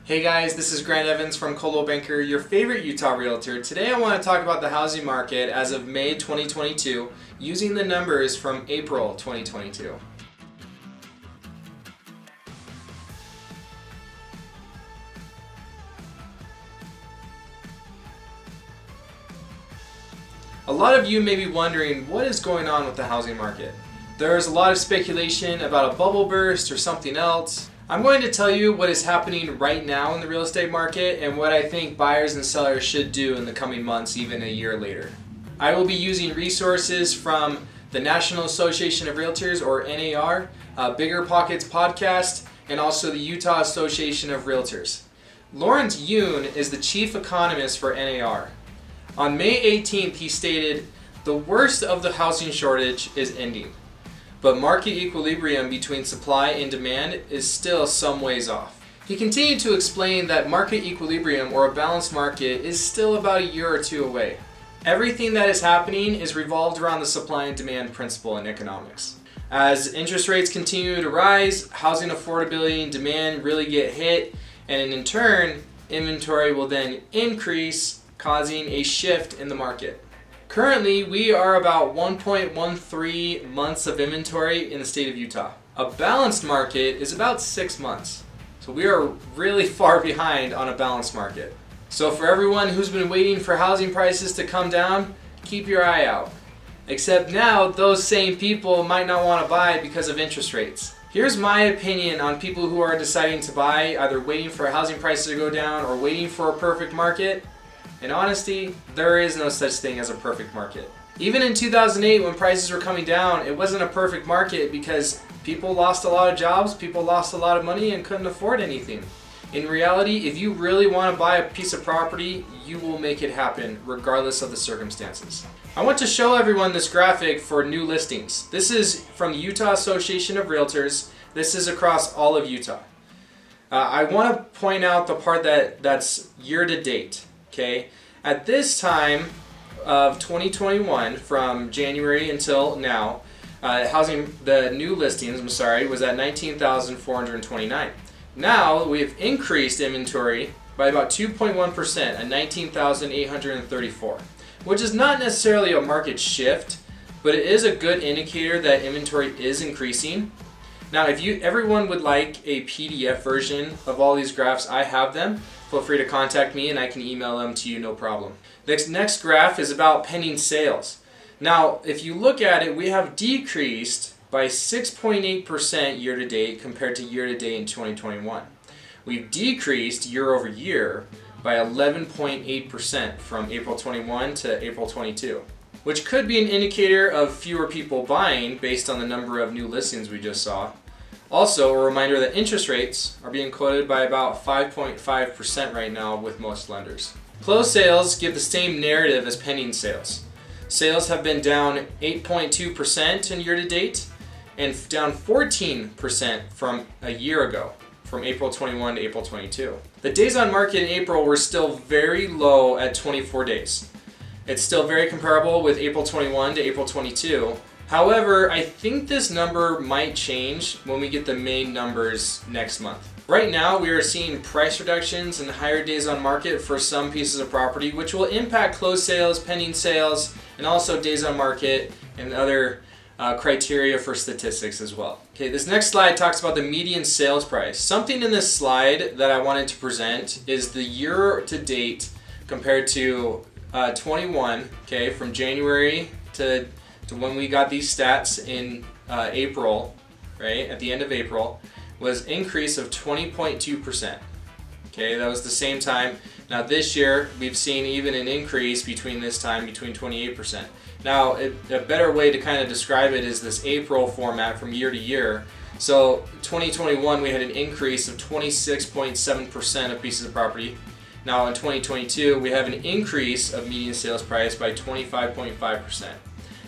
Hey guys, this is Grant Evans from Coldwell Banker, your favorite Utah Realtor. Today I want to talk about the housing market as of May 2022 using the numbers from April 2022. A lot of you may be wondering what is going on with the housing market. There's a lot of speculation about a bubble burst or something else. I'm going to tell you what is happening right now in the real estate market and what I think buyers and sellers should do in the coming months, even a year later. I will be using resources from the National Association of Realtors, or NAR, Bigger Pockets podcast, and also the Utah Association of Realtors. Lawrence Yoon is the chief economist for NAR. On May 18th, he stated, "The worst of the housing shortage is ending, but market equilibrium between supply and demand is still some ways off." He continued to explain that market equilibrium, or a balanced market, is still about a year or two away. Everything that is happening is revolved around the supply and demand principle in economics. As interest rates continue to rise, housing affordability and demand really get hit, and in turn, inventory will then increase, causing a shift in the market. Currently, we are about 1.13 months of inventory in the state of Utah. A balanced market is about 6 months. So we are really far behind on a balanced market. So for everyone who's been waiting for housing prices to come down, keep your eye out. Except now, those same people might not want to buy because of interest rates. Here's my opinion on people who are deciding to buy, either waiting for housing prices to go down or waiting for a perfect market. In honesty, there is no such thing as a perfect market. Even in 2008, when prices were coming down, it wasn't a perfect market because people lost a lot of jobs, people lost a lot of money and couldn't afford anything. In reality, if you really want to buy a piece of property, you will make it happen regardless of the circumstances. I want to show everyone this graphic for new listings. This is from the Utah Association of Realtors. This is across all of Utah. I want to point out the part that's year to date. Okay, at this time of 2021, from January until now, the new listings, was at 19,429. Now we've increased inventory by about 2.1% at 19,834, which is not necessarily a market shift, but it is a good indicator that inventory is increasing. Now, if everyone would like a PDF version of all these graphs, I have them. Feel free to contact me and I can email them to you, no problem. This next graph is about pending sales. Now, if you look at it, we have decreased by 6.8% year to date compared to year to date in 2021. We've decreased year over year by 11.8% from April 21 to April 22, which could be an indicator of fewer people buying based on the number of new listings we just saw. Also, a reminder that interest rates are being quoted by about 5.5% right now with most lenders. Closed sales give the same narrative as pending sales. Sales have been down 8.2% in year to date and down 14% from a year ago, from April 21 to April 22. The days on market in April were still very low at 24 days. It's still very comparable with April 21 to April 22. However, I think this number might change when we get the main numbers next month. Right now, we are seeing price reductions and higher days on market for some pieces of property, which will impact closed sales, pending sales, and also days on market and other criteria for statistics as well. Okay, this next slide talks about the median sales price. Something in this slide that I wanted to present is the year to date compared to 21, okay, from January to when we got these stats in April, right, at the end of April, was increase of 20.2%. Okay, that was the same time. Now this year, we've seen even an increase between this time, between 28%. Now, a better way to kind of describe it is this April format from year to year. So 2021, we had an increase of 26.7% of pieces of property. Now in 2022, we have an increase of median sales price by 25.5%.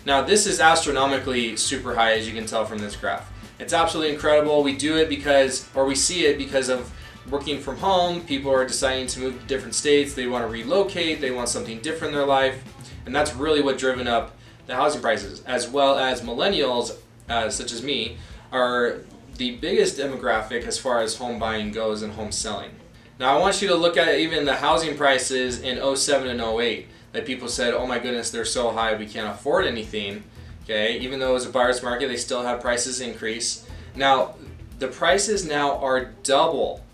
Now this is astronomically super high, as you can tell from this graph. It's absolutely incredible. We do it we see it because of working from home. People are deciding to move to different states. They want to relocate. They want something different in their life. And that's really what driven up the housing prices, as well as millennials, such as me, are the biggest demographic as far as home buying goes and home selling. Now I want you to look at even the housing prices in '07 and '08 that people said, oh my goodness, they're so high we can't afford anything. Okay, even though it was a buyer's market, they still had prices increase. Now the prices now are double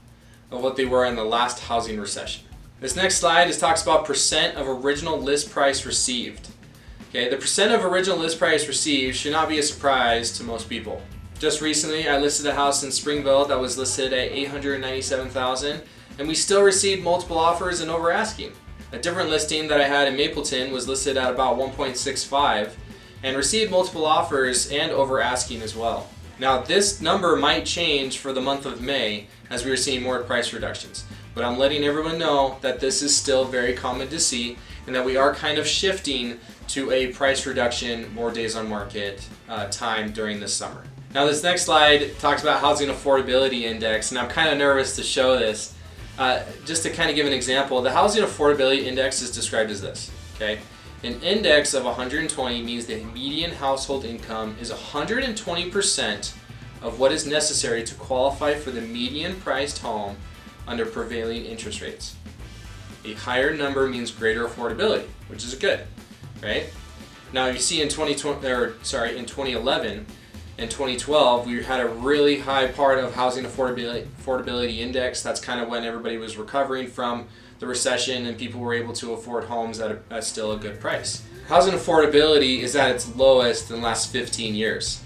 of what they were in the last housing recession. This next slide talks about percent of original list price received. Okay, the percent of original list price received should not be a surprise to most people. Just recently, I listed a house in Springville that was listed at $897,000, and we still received multiple offers and over asking. A different listing that I had in Mapleton was listed at about 1.65 and received multiple offers and over asking as well. Now, this number might change for the month of May as we are seeing more price reductions, but I'm letting everyone know that this is still very common to see and that we are kind of shifting to a price reduction, more days on market time during this summer. Now this next slide talks about housing affordability index, and I'm kind of nervous to show this. Just to kind of give an example, the housing affordability index is described as this. Okay, an index of 120 means the median household income is 120% of what is necessary to qualify for the median priced home under prevailing interest rates. A higher number means greater affordability, which is good, right? Now you see in 2011 and 2012, we had a really high part of housing affordability index. That's kind of when everybody was recovering from the recession and people were able to afford homes at still a good price. Housing affordability is at its lowest in the last 15 years.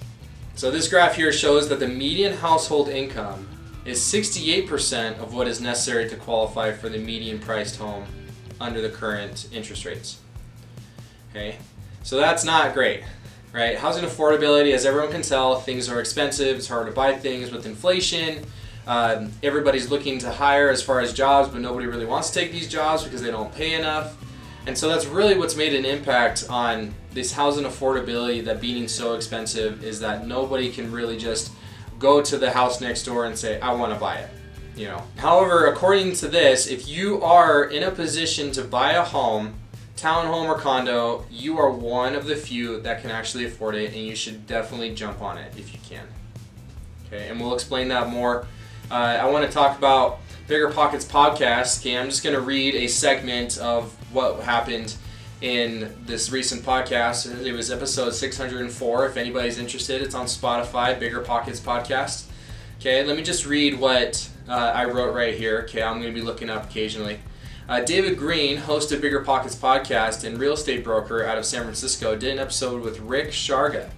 So this graph here shows that the median household income is 68% of what is necessary to qualify for the median priced home under the current interest rates. Okay, so that's not great, right? Housing affordability, as everyone can tell, things are expensive. It's hard to buy things with inflation. Everybody's looking to hire as far as jobs, but nobody really wants to take these jobs because they don't pay enough. And so that's really what's made an impact on this housing affordability, that being so expensive, is that nobody can really just go to the house next door and say, I want to buy it. However, according to this, if you are in a position to buy a home, townhome or condo, you are one of the few that can actually afford it, and you should definitely jump on it if you can. Okay, and we'll explain that more. I want to talk about Bigger Pockets podcast. Okay, I'm just going to read a segment of what happened in this recent podcast. It was episode 604. If anybody's interested, it's on Spotify, Bigger Pockets podcast. Okay, let me just read what I wrote right here. Okay, I'm going to be looking up occasionally. David Green, host of Bigger Pockets podcast and real estate broker out of San Francisco, did an episode with Rick Sharga,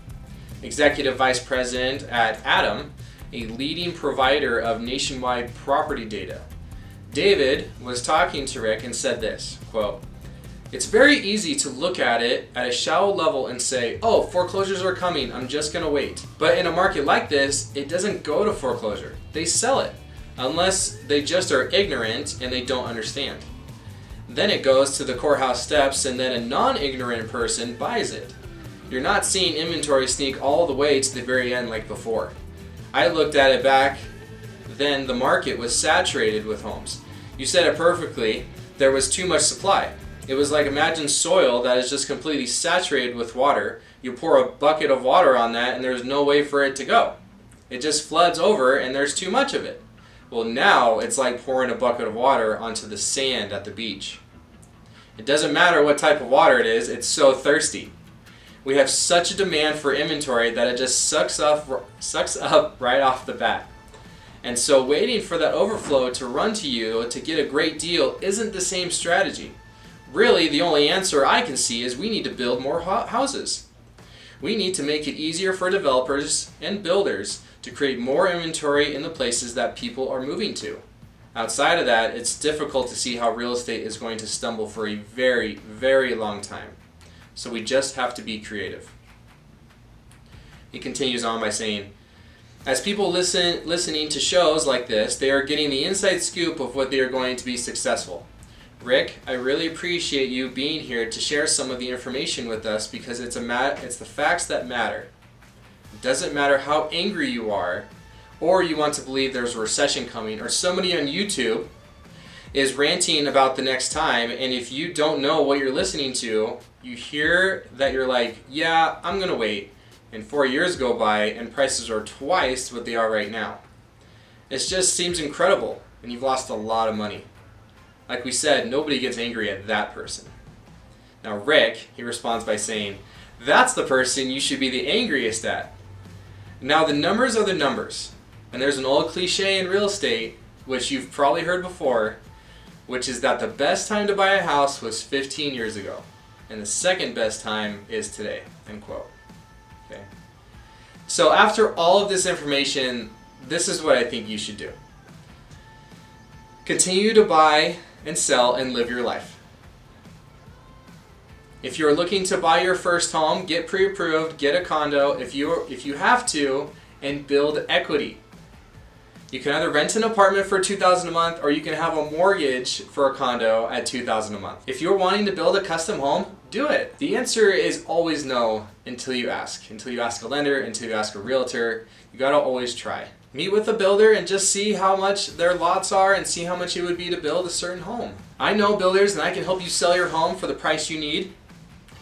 executive vice president at Adam, a leading provider of nationwide property data. David was talking to Rick and said this, quote, "It's very easy to look at it at a shallow level and say, oh, foreclosures are coming, I'm just going to wait. But in a market like this, it doesn't go to foreclosure. They sell it, unless they just are ignorant and they don't understand. Then it goes to the courthouse steps, and then a non-ignorant person buys it. You're not seeing inventory sneak all the way to the very end like before. I looked at it back then. The market was saturated with homes. You said it perfectly. There was too much supply. It was like, imagine soil that is just completely saturated with water. You pour a bucket of water on that and there's no way for it to go. It just floods over and there's too much of it. Well, now it's like pouring a bucket of water onto the sand at the beach. It doesn't matter what type of water it is, it's so thirsty. We have such a demand for inventory that it just sucks up right off the bat. And so waiting for that overflow to run to you to get a great deal isn't the same strategy. Really, the only answer I can see is we need to build more houses. We need to make it easier for developers and builders to create more inventory in the places that people are moving to. Outside of that, it's difficult to see how real estate is going to stumble for a very, very long time. So we just have to be creative." He continues on by saying, "As people listening to shows like this, they are getting the inside scoop of what they are going to be successful. Rick, I really appreciate you being here to share some of the information with us, because it's the facts that matter. It doesn't matter how angry you are, or you want to believe there's a recession coming, or somebody on YouTube is ranting about the next time, and if you don't know what you're listening to, you hear that you're like, yeah, I'm going to wait, and 4 years go by and prices are twice what they are right now. It just seems incredible. and you've lost a lot of money. Like we said, nobody gets angry at that person. Now Rick, he responds by saying, that's the person you should be the angriest at. Now the numbers are the numbers, and there's an old cliche in real estate, which you've probably heard before, which is that the best time to buy a house was 15 years ago, and the second best time is today, end quote. Okay. So after all of this information, this is what I think you should do. Continue to buy and sell and live your life. If you're looking to buy your first home, get pre-approved, get a condo if you have to, and build equity. You can either rent an apartment for $2,000 a month, or you can have a mortgage for a condo at $2,000 a month. If you're wanting to build a custom home, do it. The answer is always no until you ask. Until you ask a lender, until you ask a realtor. You gotta always try. Meet with a builder and just see how much their lots are and see how much it would be to build a certain home. I know builders, and I can help you sell your home for the price you need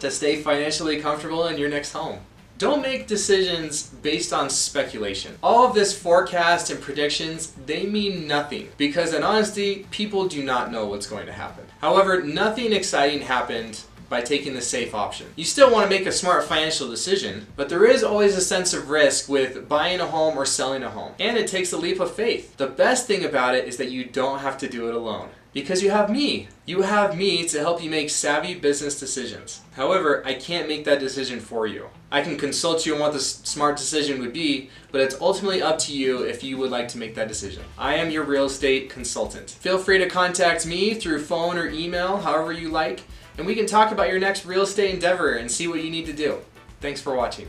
to stay financially comfortable in your next home. Don't make decisions based on speculation. All of this forecast and predictions, they mean nothing, because in honesty, people do not know what's going to happen. However, nothing exciting happened by taking the safe option. You still want to make a smart financial decision, but there is always a sense of risk with buying a home or selling a home, and it takes a leap of faith. The best thing about it is that you don't have to do it alone, because you have me. You have me to help you make savvy business decisions. However, I can't make that decision for you. I can consult you on what the smart decision would be, but it's ultimately up to you if you would like to make that decision. I am your real estate consultant. Feel free to contact me through phone or email, however you like, and we can talk about your next real estate endeavor and see what you need to do. Thanks for watching.